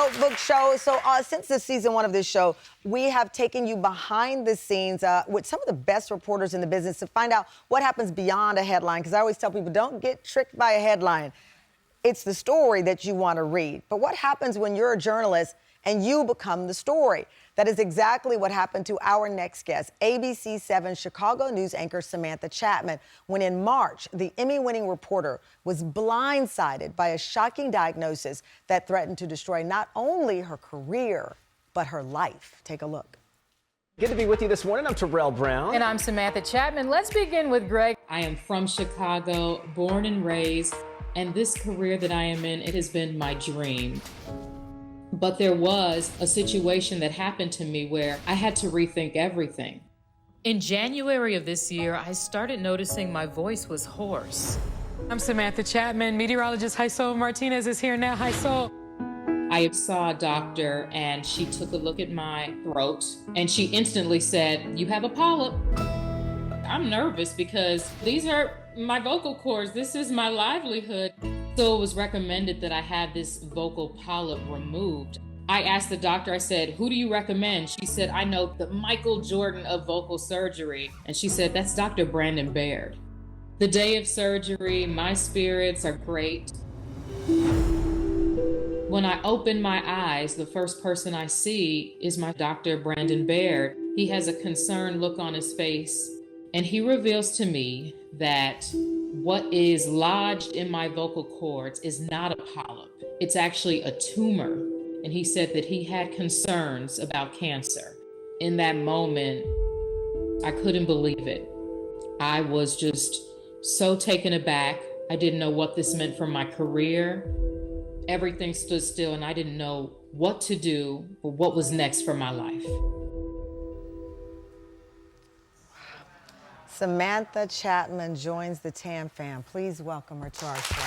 Notebook show. So since the season 1 of this show, we have taken you behind the scenes with some of the best reporters in the business to find out what happens beyond a headline. Because I always tell people, don't get tricked by a headline. It's the story that you want to read. But what happens when you're a journalist and you become the story? That is exactly what happened to our next guest, ABC 7 Chicago news anchor Samantha Chapman, when in March, the Emmy-winning reporter was blindsided by a shocking diagnosis that threatened to destroy not only her career, but her life. Take a look. Good to be with you this morning. I'm Terrell Brown. And I'm Samantha Chapman. Let's begin with Greg. I am from Chicago, born and raised, and this career that I am in, it has been my dream. But there was a situation that happened to me where I had to rethink everything. In January of this year, I started noticing my voice was hoarse. I'm Samantha Chapman. Meteorologist Haisol Martinez is here now. Haisol. I saw a doctor and she took a look at my throat and she instantly said, "You have a polyp." I'm nervous because these are my vocal cords. This is my livelihood. So it was recommended that I have this vocal polyp removed. I asked the doctor, I said, "Who do you recommend?" She said, "I know the Michael Jordan of vocal surgery." And she said, "That's Dr. Brandon Baird." The day of surgery, my spirits are great. When I open my eyes, the first person I see is my Dr. Brandon Baird. He has a concerned look on his face, and he reveals to me that what is lodged in my vocal cords is not a polyp. It's actually a tumor. And he said that he had concerns about cancer. In that moment, I couldn't believe it. I was just so taken aback. I didn't know what this meant for my career. Everything stood still and I didn't know what to do or what was next for my life. Samantha Chapman joins the Tam Fam. Please welcome her to our show.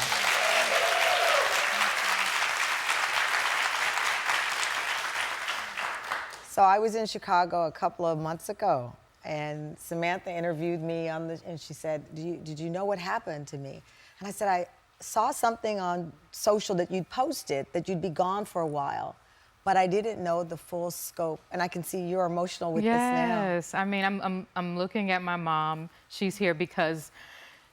So I was in Chicago a couple of months ago, and Samantha interviewed me and she said, did you know what happened to me? And I said, I saw something on social that you'd posted that you'd be gone for a while, but I didn't know the full scope. And I can see you're emotional with this now. Yes, I mean, I'm looking at my mom. She's here because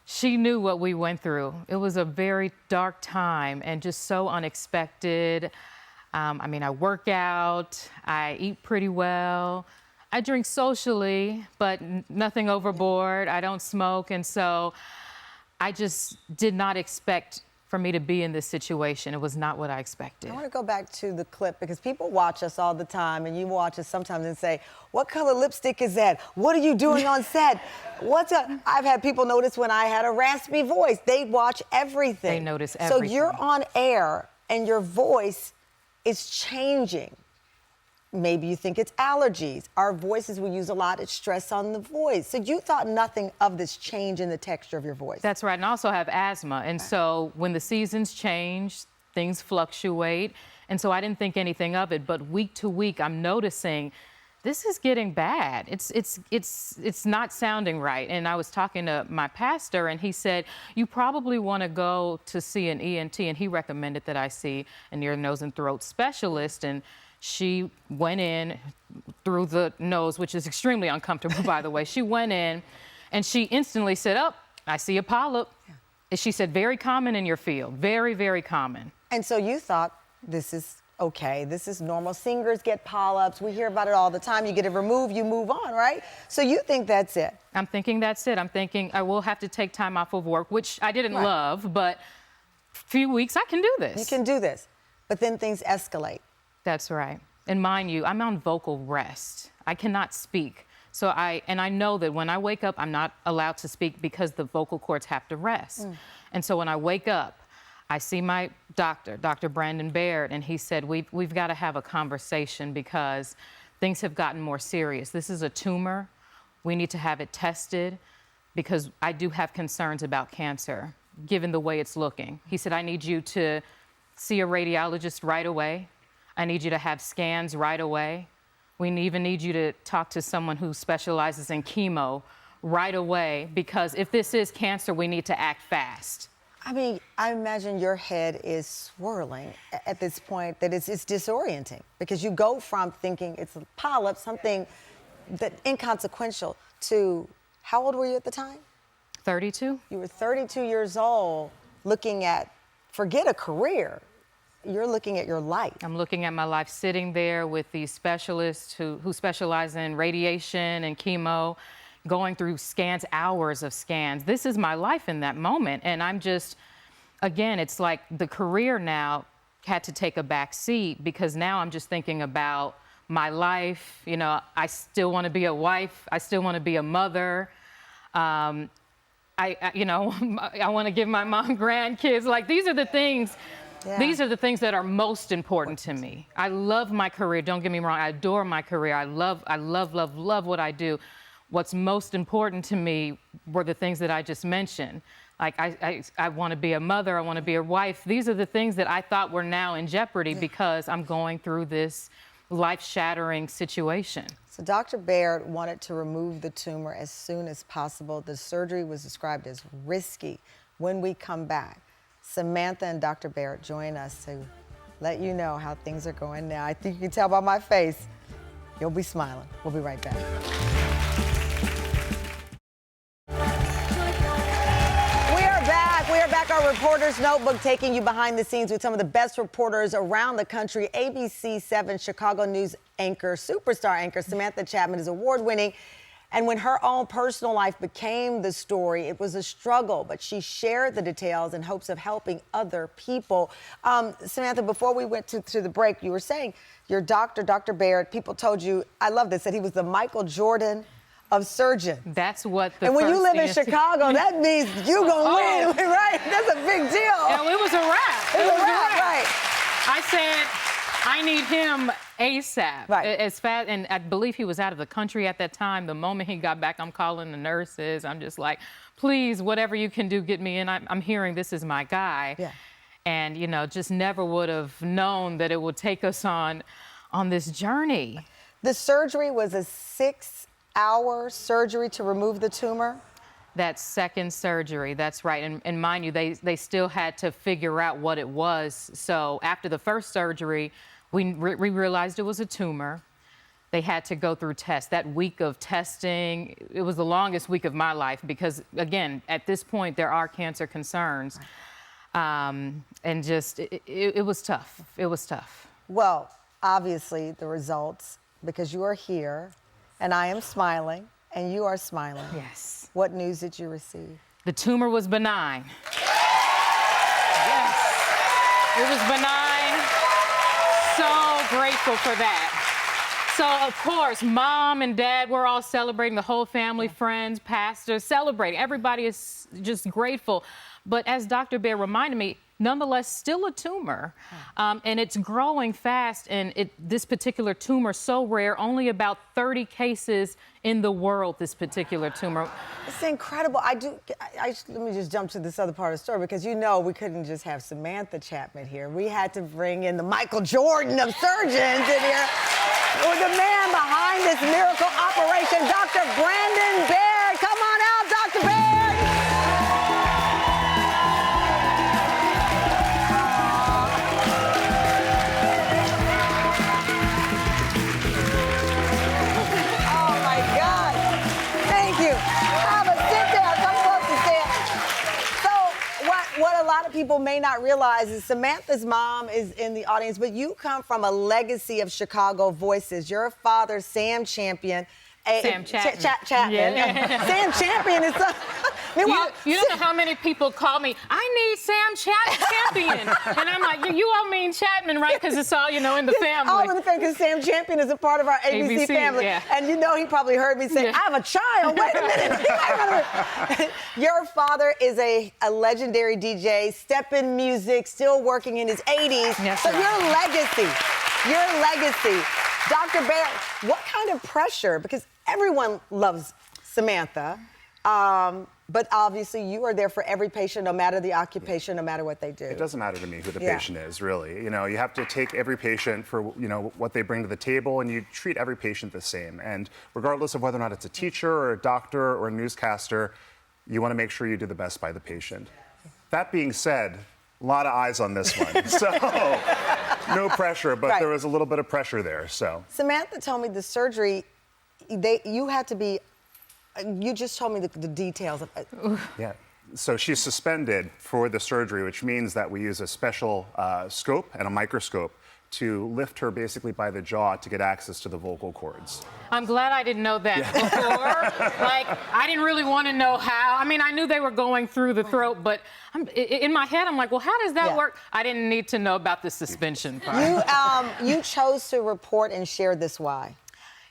she knew what we went through. It was a very dark time and just so unexpected. I mean, I work out, I eat pretty well. I drink socially, but nothing overboard. I don't smoke. And so I just did not expect for me to be in this situation. It was not what I expected. I want to go back to the clip because people watch us all the time, and you watch us sometimes and say, "What color lipstick is that? What are you doing on set? I've had people notice when I had a raspy voice. They watch everything. They notice everything. So you're on air and your voice is changing. Maybe you think it's allergies. Our voices, we use a lot, it's stress on the voice. So you thought nothing of this change in the texture of your voice. That's right, and I also have asthma. And so when the seasons change, things fluctuate. And so I didn't think anything of it, but week to week, I'm noticing this is getting bad. It's not sounding right. And I was talking to my pastor and he said, you probably want to go to see an ENT. And he recommended that I see an ear, nose, and throat specialist. And she went in through the nose, which is extremely uncomfortable, by the way. She went in and she instantly said, "Oh, I see a polyp." Yeah. And she said, very common in your field, very, very common. And so you thought, this is okay, this is normal. Singers get polyps. We hear about it all the time. You get it removed, you move on, right? So you think that's it? I'm thinking that's it. I'm thinking I will have to take time off of work, which I didn't love, but a few weeks I can do this. You can do this. But then things escalate. That's right. And mind you, I'm on vocal rest. I cannot speak. So I know that when I wake up, I'm not allowed to speak because the vocal cords have to rest. And so when I wake up, I see my doctor, Dr. Brandon Baird, and he said, we've got to have a conversation because things have gotten more serious. This is a tumor. We need to have it tested because I do have concerns about cancer, given the way it's looking. He said, I need you to see a radiologist right away. I need you to have scans right away. We even need you to talk to someone who specializes in chemo right away, because if this is cancer, we need to act fast. I mean, I imagine your head is swirling at this point, that it's disorienting because you go from thinking it's a polyp, something that inconsequential, to how old were you at the time? 32. You were 32 years old looking at, forget a career, you're looking at your life. I'm looking at my life sitting there with these specialists who specialize in radiation and chemo, going through scans, hours of scans. This is my life in that moment. And I'm just, again, it's like the career now had to take a back seat because now I'm just thinking about my life. You know, I still want to be a wife. I still want to be a mother. You know, I want to give my mom grandkids. Like, these are the things. Yeah. These are the things that are most important to me. I love my career. Don't get me wrong. I adore my career. I love what I do. What's most important to me were the things that I just mentioned. Like, I want to be a mother. I want to be a wife. These are the things that I thought were now in jeopardy because I'm going through this life-shattering situation. So Dr. Baird wanted to remove the tumor as soon as possible. The surgery was described as risky. When we come back, Samantha and Dr. Baird join us to let you know how things are going now. I think you can tell by my face, you'll be smiling. We'll be right back. We are back. Our reporter's notebook taking you behind the scenes with some of the best reporters around the country. ABC 7 Chicago News anchor, superstar anchor Samantha Chapman is award-winning. And when her own personal life became the story, it was a struggle, but she shared the details in hopes of helping other people. Samantha, before we went to the break, you were saying your doctor, Dr. Baird, people told you, I love this, that he was the Michael Jordan of surgeons. That's what the And when you first live in anesthesia- Chicago, that means you gonna win, right? That's a big deal. Yeah, it was a wrap. It was a wrap, right? I said, I need him ASAP. Right. As fast, and I believe he was out of the country at that time. The moment he got back, I'm calling the nurses. I'm just like, please, whatever you can do, get me in. I'm hearing this is my guy. Yeah. And, you know, just never would have known that it would take us on this journey. The surgery was a 6-hour surgery to remove the tumor. That second surgery, that's right. And mind you, they still had to figure out what it was. So after the first surgery, we realized it was a tumor. They had to go through tests. That week of testing, it was the longest week of my life because, again, at this point, there are cancer concerns. And just, it was tough. It was tough. Well, obviously, the results, because you are here, and I am smiling, and you are smiling. Yes. What news did you receive? The tumor was benign. Yes. It was benign. So grateful for that. So, of course, mom and dad, we're all celebrating, the whole family, friends, pastors, celebrating. Everybody is just grateful. But as Dr. Baird reminded me, nonetheless, still a tumor. And it's growing fast. And this particular tumor, so rare, only about 30 cases in the world, this particular tumor. It's incredible. Let me just jump to this other part of the story because you know we couldn't just have Samantha Chapman here. We had to bring in the Michael Jordan of surgeons in here. Or the man behind this miracle operation, Dr. Brandon Baird. Come on out, Dr. Baird. Oh my God. Thank you. Have a sit down. Come close and sit. So what a lot of people may not realize is Samantha's mom is in the audience, but you come from a legacy of Chicago voices. Your father, Sam Champion. Sam Chapman. Chapman. Yeah. Sam Champion is meanwhile, You don't know how many people call me, I need Sam Champion. And I'm like, you all mean Chapman, right? Because it's all, in the family. all in the family, because Sam Champion is a part of our ABC family. Yeah. And he probably heard me say, Yeah. I have a child. Wait a minute. Your father is a legendary DJ, step-in music, still working in his 80s. Yes, So right. your legacy. Dr. Baird, what kind of pressure? Because everyone loves Samantha, but obviously you are there for every patient, no matter the occupation, no matter what they do. It doesn't matter to me who the patient is, really. You have to take every patient for, what they bring to the table, and you treat every patient the same. And regardless of whether or not it's a teacher or a doctor or a newscaster, you want to make sure you do the best by the patient. That being said, a lot of eyes on this one. So no pressure, but there was a little bit of pressure there. So Samantha told me the surgery, you had to be, you just told me the details of it. yeah. So she's suspended for the surgery, which means that we use a special scope and a microscope to lift her basically by the jaw to get access to the vocal cords. I'm glad I didn't know that before. Like, I didn't really want to know how. I mean, I knew they were going through the throat, but in my head, I'm like, well, how does that work? I didn't need to know about the suspension part. You chose to report and share this. Why?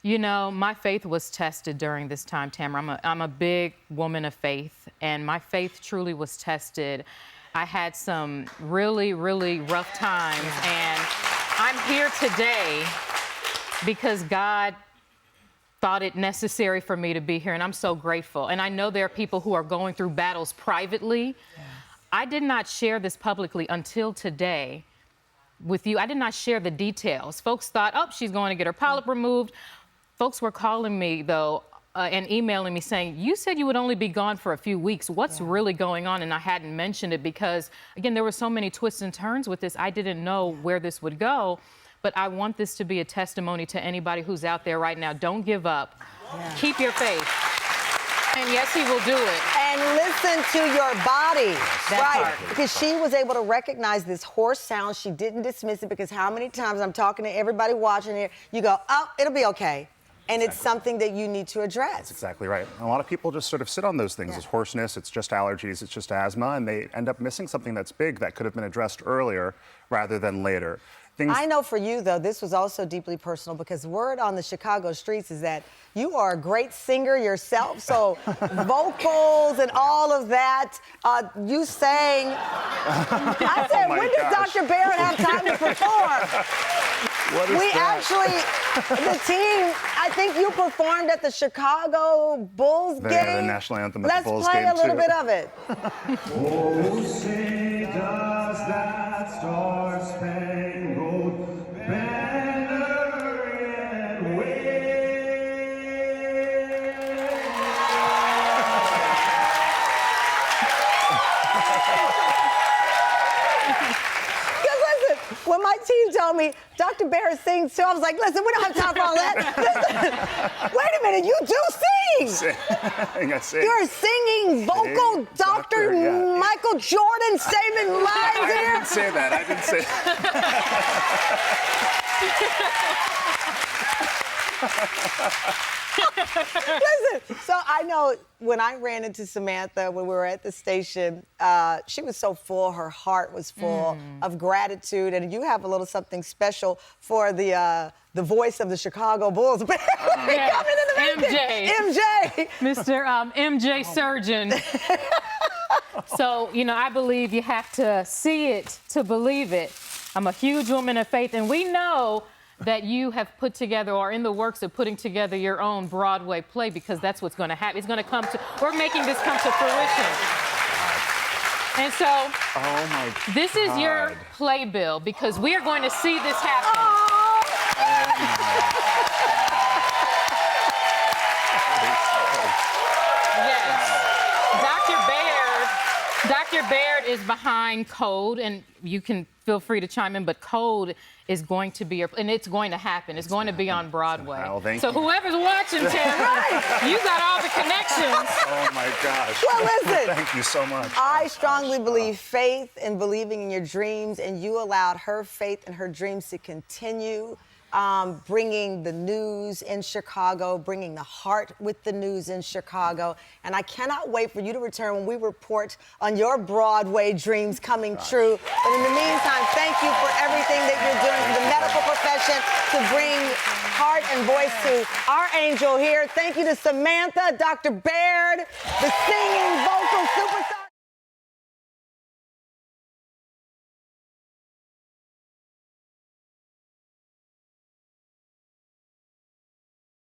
You know, my faith was tested during this time, Tamron. I'm a big woman of faith, and my faith truly was tested. I had some really, really rough times, and I'm here today because God thought it necessary for me to be here, and I'm so grateful. And I know there are people who are going through battles privately. Yeah. I did not share this publicly until today with you. I did not share the details. Folks thought, oh, she's going to get her polyp removed. Folks were calling me, though, and emailing me saying, you said you would only be gone for a few weeks. What's really going on? And I hadn't mentioned it because, again, there were so many twists and turns with this. I didn't know where this would go. But I want this to be a testimony to anybody who's out there right now. Don't give up. Yeah. Keep your faith. And yes, he will do it. And listen to your body. Because she was able to recognize this hoarse sound. She didn't dismiss it because how many times I'm talking to everybody watching here, you go, oh, it'll be okay. And it's something that you need to address. That's exactly right. A lot of people just sort of sit on those things. It's hoarseness, it's just allergies, it's just asthma, and they end up missing something that's big that could have been addressed earlier rather than later. I know for you, though, this was also deeply personal because word on the Chicago streets is that you are a great singer yourself, so vocals and all of that. You sang. I said, when does Dr. Baird have time to perform? The team, I think you performed at the Chicago Bulls game. The national anthem at the Bulls game, Let's play a little bit of it. Oh, say does that star-spangled banner yet When my team told me Dr. Baird sings too, I was like, listen, we don't have time for all that. Wait a minute, you do sing. I sing. You're singing vocal Dr. Michael Jordan saving lives here. I didn't say that. I didn't say Listen, so I know when I ran into Samantha when we were at the station, she was so full, her heart was full of gratitude, and you have a little something special for the voice of the Chicago Bulls. MJ. Mr. MJ Surgeon. So, you know, I believe you have to see it to believe it. I'm a huge woman of faith, and we know that you have put together or in the works of putting together your own Broadway play because that's what's going to happen. It's going to come to, we're making this come to fruition. And so, this is your playbill because we are going to see this happen. Dr. Baird is behind Code, and you can feel free to chime in, but Code is going to be, and it's going to happen. It's going to be on Broadway. So whoever's watching, Tam, you got all the connections. Oh, my gosh. Well, listen. Thank you so much. I strongly believe faith and believing in your dreams, and you allowed her faith and her dreams to continue. Bringing the news in Chicago, bringing the heart with the news in Chicago. And I cannot wait for you to return when we report on your Broadway dreams coming true. But in the meantime, thank you for everything that you're doing for the medical profession to bring heart and voice to our angel here. Thank you to Samantha, Dr. Baird, the singing vocal super